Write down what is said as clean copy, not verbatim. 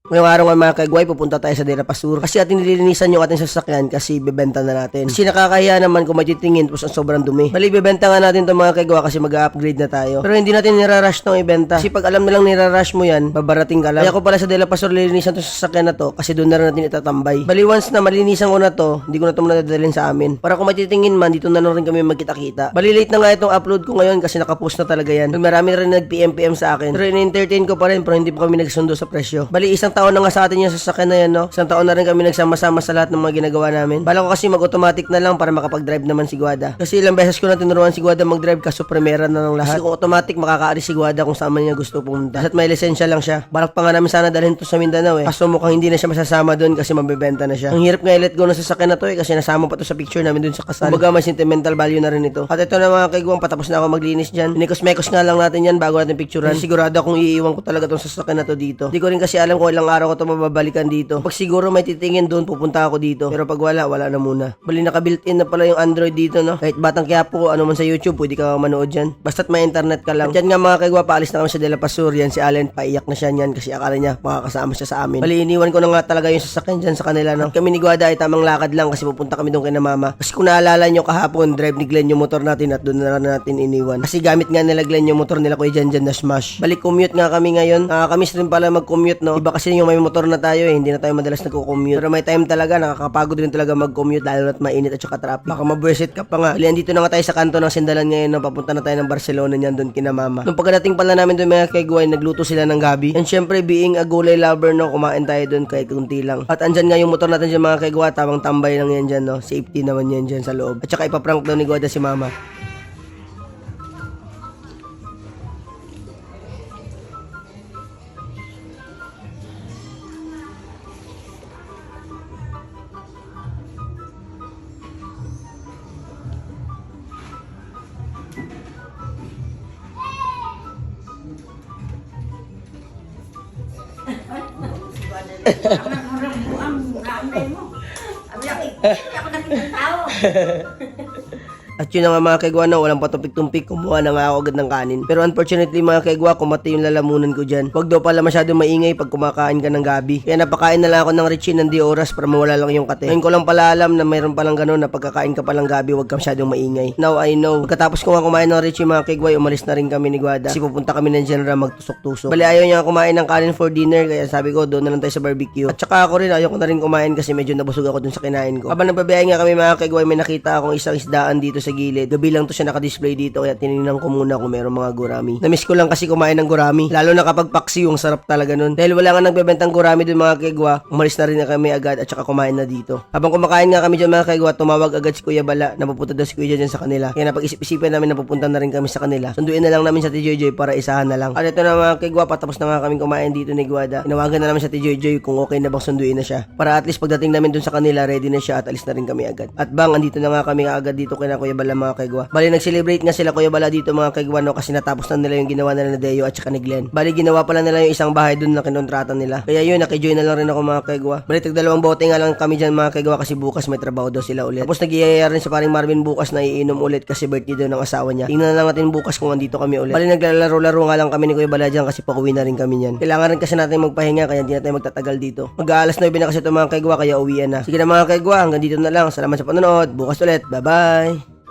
Ngayong araw nga mga kagway, pupunta tayo sa De La Pasur kasi ating nililinisan yung ating sasakyan kasi bebenta na natin. Kasi nakakahiya naman kung matitingin tapos ang sobrang dumi. Bali, bebenta nga natin itong mga kagwa kasi mag-upgrade na tayo. Pero hindi natin nirarush ng ibenta kasi pag alam nilang nirarush mo yan, babarating ka lang. Kaya ko pala sa De La Pasur lilinisan itong sasakyan na to kasi doon na rin natin itatambay. Bali, once na malinisan ko na to, hindi ko na ito madadalhin sa amin. Para kung matitingin man, dito na rin kami magkita-kita. Bali, late na nga itong upload ko ngayon kasi nakapost na talaga yan. Marami na rin nag-PM sa akin. Pero in-entertain ko pa rin pero hindi pa kami nagsundo sa presyo. Bali, isang taon na nga sa atin yung sasakyan na yan, no? Isang taon na rin kami nagsama-sama sa lahat ng mga ginagawa namin. Bala ko kasi mag-automatic na lang para makapag-drive naman si Guada. Kasi ilang beses ko na tinuruan si Guada mag-drive kaso primera na ng lahat. Kasi kung automatic makakaalis si Guada kung saan man niya gusto pumunta. At may lisensya lang siya. Balak pa nga namin sana dalhin to sa Mindanao eh. Kaso mukhang hindi na siya masasama doon kasi mabebenta na siya. Ang hirap nga i-let go ng sasakyan na to eh kasi nasama pa to sa picture namin doon sa kasal. Kumbaga may sentimental value na rin ito. At ito na mga kaigwang, patapos na ako maglinis dyan. Inikos-mekos nga lang natin yan bago natin picturean. Sigurado akong iiwan ko talaga tong sasakyan na to dito. Hindi ko rin kasi alam kung ilang araw ko to mababalikan dito. Pag siguro may titingin doon, pupunta ako dito. Pero pag wala na muna. Bali naka-built-in na pala yung Android dito, no? Kahit batang Quiapo, ano man sa YouTube, pwede ka manood dyan. Basta't may internet ka lang. At yan nga mga kaigwa, paalis na kami sa De La Pasur. Yan si Allen, paiyak na siya niyan kasi akala niya makakasama siya sa amin. Bali iniwan ko na nga talaga yung sasakyan dyan sa kanila, no? At kami ni Guada ay tamang lakad lang kasi pupunta kami doon kay na mama. Kasi kung naalala nyo kahapon, drive ni Glenn yung motor natin at doon na natin iniwan. Kasi gamit nga nila Glenn yung motor nila Kuya Janjan na smash. Balik commute nga kami ngayon. Nakakamiss rin pala mag-commute, no? Iba kasi yung may motor na tayo eh, hindi na tayo madalas nagko-commute. Pero may time talaga, nakakapagod rin talaga mag-commute lalo na't mainit at saka traffic. Baka mabuesit ka pa nga. Bali, andito na nga tayo sa kanto ng Sindalan ngayon, no? Papunta na tayo ng Barcelona niyan doon kina mama. Nung pagdating pala namin doon mga kaigway, nagluto sila ng gabi. And syempre, being a gulay lover, no? Kumain tayo doon kahit kunti lang. At andyan nga yung motor natin dyan mga kaigwa, tamang tambay lang yan dyan, no? Safety naman yan dyan sa loob. At saka ipaprank daw ni Guada si mama. At yun na nga mga kaigwa, no, walang patumpik-tumpik, kumuha na nga ako agad ng kanin. Pero unfortunately mga kaigwa, kumati yung lalamunan ko dyan. Huwag daw pala masyadong maingay pag kumakain ka ng gabi. Kaya napakain na lang ako ng Richie ng di oras para mawala lang yung kate. Ngayon ko lang pala alam na mayroon palang ganun na pagkakain ka palang gabi, huwag ka masyadong maingay. Now I know. Pagkatapos ko nga kumain ng Richie mga kaigwa, umalis na rin kami ni Guada. Kasi pupunta kami ng General magtusok-tusok. Bali ayaw niya kumain ng kanin for dinner, kaya sabi ko doon na lang tayo sa barbecue. At saka ako rin, ayaw ko na rin kumain kasi medyo nabusog ako dun sa kinain ko. Habang nagbabiyahe nga kami mga kaigwa, may nakita akong isang isdaan dito sa gilid. Gabi lang to siya naka-display dito kaya tinignan ko muna kung mayroong mga gurami. Namiss ko lang kasi kumain ng gurami. Lalo na kapag paksi yung sarap talaga nun. Dahil wala nga nagbebentang gurami dun mga kaigwa, umalis na rin na kami agad at saka kumain na dito. Habang kumakain nga kami dyan mga kaigwa, tumawag agad si Kuya Bala na pupunta daw si Kuya dyan sa kanila. Kaya napag-isip-isipan namin na pupunta na rin kami sa kanila. Sunduin na lang namin sa Tijoy para isahan na lang. At ito na mga kaigwa, patapos na nga kami kumain dito ni Guada. Inawagan na namin sa Tijoy kung okay na bang sunduin na siya. Para at least pagdating namin dun sa kanila, ready na siya at alis na rin kami agad. At bang, andito na nga kami agad dito kina Kuya Bala mga kaigwa. Bali nag-celebrate nga sila Kuya Bala dito mga kaigwa, no, kasi natapos na nila yung ginawa nila na Deo at saka ni Glenn. Bali ginawa pala nila yung isang bahay dun na kinontrata nila. Kaya yun, nakijoin na lang rin ako mga kaigwa. Bali tag-2 bote nga lang kami dyan mga kaigwa kasi bukas may trabaho daw sila ulit. Tapos nag-iayaya rin sa paring Marvin bukas na iinom ulit kasi birthday daw ng asawa niya. Tingnan na lang natin bukas kung andito kami ulit. Bali naglalaro-laro nga lang kami ni Kuya Bala dyan kasi pauwi na rin kami niyan. Kailangan rin kasi natin magpahinga kaya hindi na tayo magtatagal dito. Mag-aalas 9 na kasi ito mga kaigwa kaya uwian na. Sige na mga kaigwa, hanggang dito na lang. Salamat sa panonood. Bukas ulit. Bye-bye!